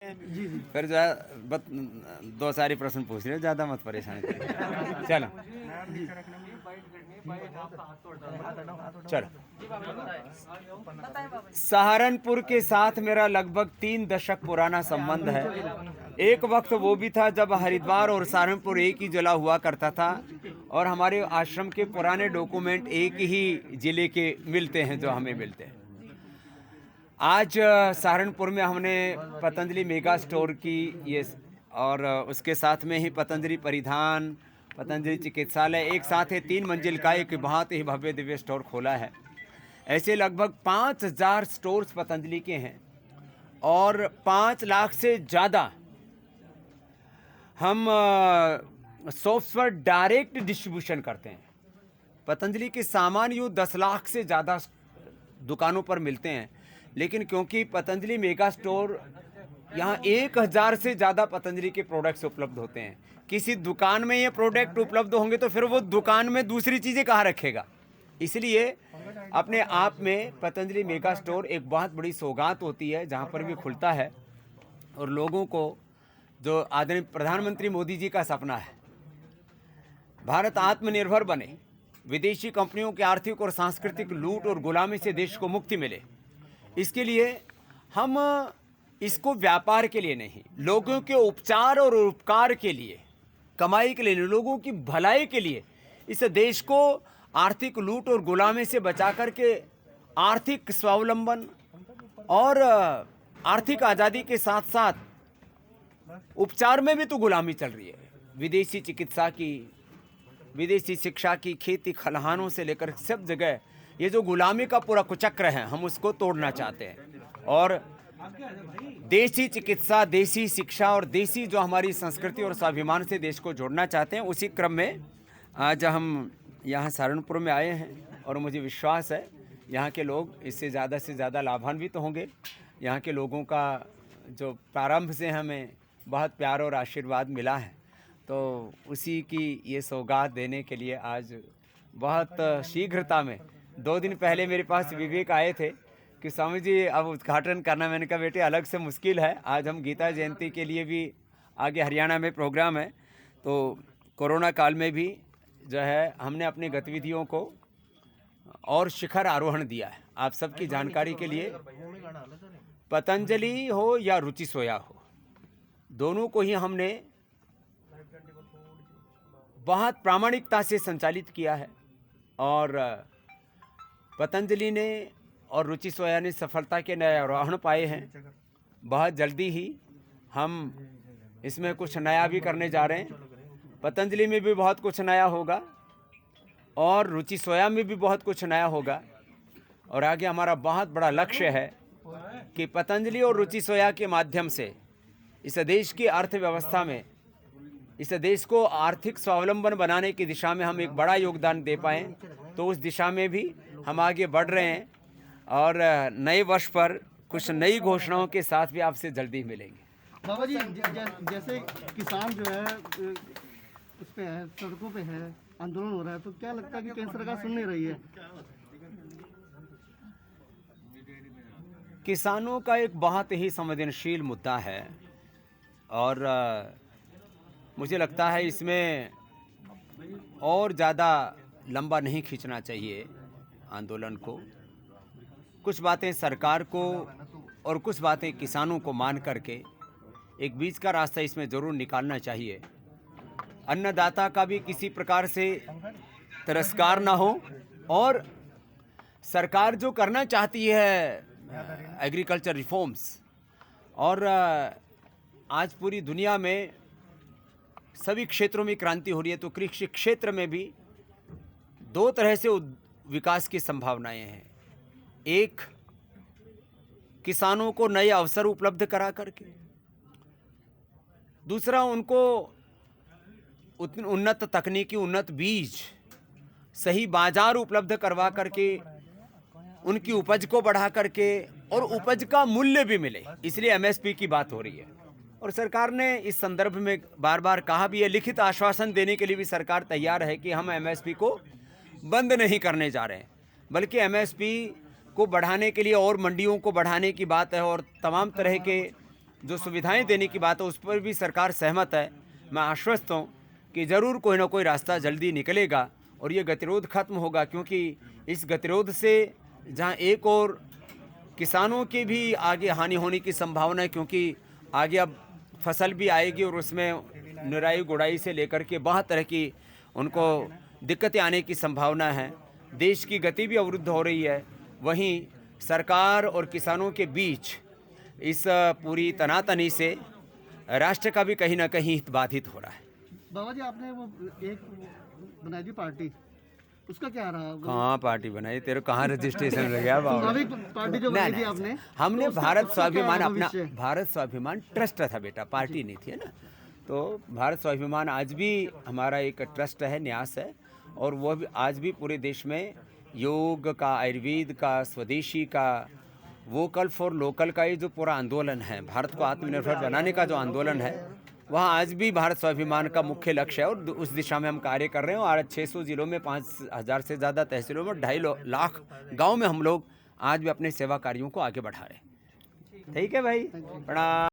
फिर जो है दो सारी प्रश्न पूछ रहे हो, ज़्यादा मत परेशान करो। चलो चलो, सहारनपुर के साथ मेरा लगभग 3 दशक पुराना संबंध है। एक वक्त वो भी था जब हरिद्वार और सहारनपुर एक ही जिला हुआ करता था और हमारे आश्रम के पुराने डॉक्यूमेंट एक ही जिले के मिलते हैं जो हमें मिलते हैं। आज सहारनपुर में हमने पतंजलि मेगा स्टोर की ये और उसके साथ में ही पतंजलि परिधान, पतंजलि चिकित्सालय एक साथ है 3 मंजिल का एक बहुत ही भव्य दिव्य स्टोर खोला है। ऐसे लगभग 5000 स्टोर्स पतंजलि के हैं और 5 लाख से ज़्यादा हम सॉफ्टवेयर डायरेक्ट डिस्ट्रीब्यूशन करते हैं। पतंजलि के सामान यूँ 10 लाख से ज़्यादा दुकानों पर मिलते हैं, लेकिन क्योंकि पतंजलि मेगा स्टोर यहाँ 1000 से ज़्यादा पतंजलि के प्रोडक्ट्स उपलब्ध होते हैं। किसी दुकान में ये प्रोडक्ट उपलब्ध होंगे तो फिर वो दुकान में दूसरी चीज़ें कहाँ रखेगा। इसलिए अपने आप में पतंजलि मेगा स्टोर एक बहुत बड़ी सौगात होती है जहाँ पर भी खुलता है और लोगों को जो आदरणीय प्रधानमंत्री मोदी जी का सपना है भारत आत्मनिर्भर बने, विदेशी कंपनियों के आर्थिक और सांस्कृतिक लूट और गुलामी से देश को मुक्ति मिले, इसके लिए हम इसको व्यापार के लिए नहीं, लोगों के उपचार और उपकार के लिए, कमाई के लिए, लोगों की भलाई के लिए इस देश को आर्थिक लूट और गुलामी से बचा करके आर्थिक स्वावलंबन और आर्थिक आज़ादी के साथ साथ उपचार में भी तो गुलामी चल रही है। विदेशी चिकित्सा की, विदेशी शिक्षा की, खेती खलिहानों से लेकर सब जगह ये जो गुलामी का पूरा कुचक्र है हम उसको तोड़ना चाहते हैं और देसी चिकित्सा, देसी शिक्षा और देसी जो हमारी संस्कृति और स्वाभिमान से देश को जोड़ना चाहते हैं। उसी क्रम में आज हम यहाँ सहारनपुर में आए हैं और मुझे विश्वास है यहाँ के लोग इससे ज़्यादा लाभान्वित तो होंगे। यहाँ के लोगों का जो प्रारंभ से हमें बहुत प्यार और आशीर्वाद मिला है, तो उसी की ये सौगात देने के लिए आज बहुत शीघ्रता में 2 दिन पहले मेरे पास विवेक आए थे कि स्वामी जी अब उद्घाटन करना। मैंने कहा बेटे अलग से मुश्किल है, आज हम गीता जयंती के लिए भी आगे हरियाणा में प्रोग्राम है, तो कोरोना काल में भी जो है हमने अपनी गतिविधियों को और शिखर आरोहण दिया है। आप सबकी जानकारी के लिए पतंजलि हो या रुचि सोया हो, दोनों को ही हमने बहुत प्रामाणिकता से संचालित किया है और पतंजलि ने और रुचि सोया ने सफलता के नए आरोहण पाए हैं। बहुत जल्दी ही हम इसमें कुछ नया भी करने जा रहे हैं। पतंजलि में भी बहुत कुछ नया होगा और रुचि सोया में भी बहुत कुछ नया होगा और आगे हमारा बहुत बड़ा लक्ष्य है कि पतंजलि और रुचि सोया के माध्यम से इस देश की अर्थव्यवस्था में, इस देश को आर्थिक स्वावलंबन बनाने की दिशा में हम एक बड़ा योगदान दे पाएँ। तो उस दिशा में भी हम आगे बढ़ रहे हैं और नए वर्ष पर कुछ नई घोषणाओं के साथ भी आपसे जल्दी मिलेंगे। बाबा जी जैसे किसान जो है उस पे है, सड़कों पे है, आंदोलन हो रहा है, तो क्या लगता है कि केंद्र सरकार सुन नहीं रही है? किसानों का एक बहुत ही संवेदनशील मुद्दा है और मुझे लगता है इसमें और ज़्यादा लंबा नहीं खींचना चाहिए आंदोलन को। कुछ बातें सरकार को और कुछ बातें किसानों को मान करके एक बीच का रास्ता इसमें ज़रूर निकालना चाहिए। अन्नदाता का भी किसी प्रकार से तिरस्कार ना हो और सरकार जो करना चाहती है एग्रीकल्चर रिफॉर्म्स, और आज पूरी दुनिया में सभी क्षेत्रों में क्रांति हो रही है, तो कृषि क्षेत्र में भी 2 तरह से विकास की संभावनाएं हैं। एक, किसानों को नए अवसर उपलब्ध करा करके, दूसरा उनको उन्नत तकनीकी, उन्नत बीज, सही बाजार उपलब्ध करवा करके उनकी उपज को बढ़ा करके और उपज का मूल्य भी मिले, इसलिए एमएसपी की बात हो रही है। और सरकार ने इस संदर्भ में बार बार कहा भी है, लिखित आश्वासन देने के लिए भी सरकार तैयार है कि हम एमएसपी को बंद नहीं करने जा रहे हैं, बल्कि एमएसपी को बढ़ाने के लिए और मंडियों को बढ़ाने की बात है और तमाम तरह के जो सुविधाएं देने की बात है उस पर भी सरकार सहमत है। मैं आश्वस्त हूँ कि ज़रूर कोई ना कोई रास्ता जल्दी निकलेगा और ये गतिरोध खत्म होगा, क्योंकि इस गतिरोध से जहाँ एक और किसानों की भी आगे हानि होने की संभावना है, क्योंकि आगे अब फसल भी आएगी और उसमें निराई गुड़ाई से लेकर के बहुत तरह की उनको दिक्कतें आने की संभावना है। देश की गति भी अवरुद्ध हो रही है। वहीं सरकार और किसानों के बीच इस पूरी तनातनी से राष्ट्र का भी कहीं ना कहीं हित बाधित हो रहा है। बाबा जी, आपने वो एक बनाई थी पार्टी, उसका क्या रहा? कहाँ पार्टी बनाई, तेरे कहाँ रजिस्ट्रेशन लग गया बाबा? अभी पार्टी जो बनाई थी आपने, हमने तो उसका- भारत उसका क्या स्वाभिमान, है अपना भविष्य? भारत स्वाभिमान ट्रस्ट था बेटा, पार्टी नहीं थी, है ना। तो भारत स्वाभिमान आज भी हमारा एक ट्रस्ट है, न्यास है, और वो भी आज भी पूरे देश में योग का, आयुर्वेद का, स्वदेशी का, वोकल फॉर लोकल का ये जो पूरा आंदोलन है, भारत को आत्मनिर्भर बनाने का जो आंदोलन है, वहाँ आज भी भारत स्वाभिमान का मुख्य लक्ष्य है और उस दिशा में हम कार्य कर रहे हैं। और 600 जिलों में 5000 से ज़्यादा तहसीलों में 2.5 लाख गांव में हम लोग आज भी अपने सेवा कार्यों को आगे बढ़ा रहे हैं। ठीक है भाई, प्रणाम।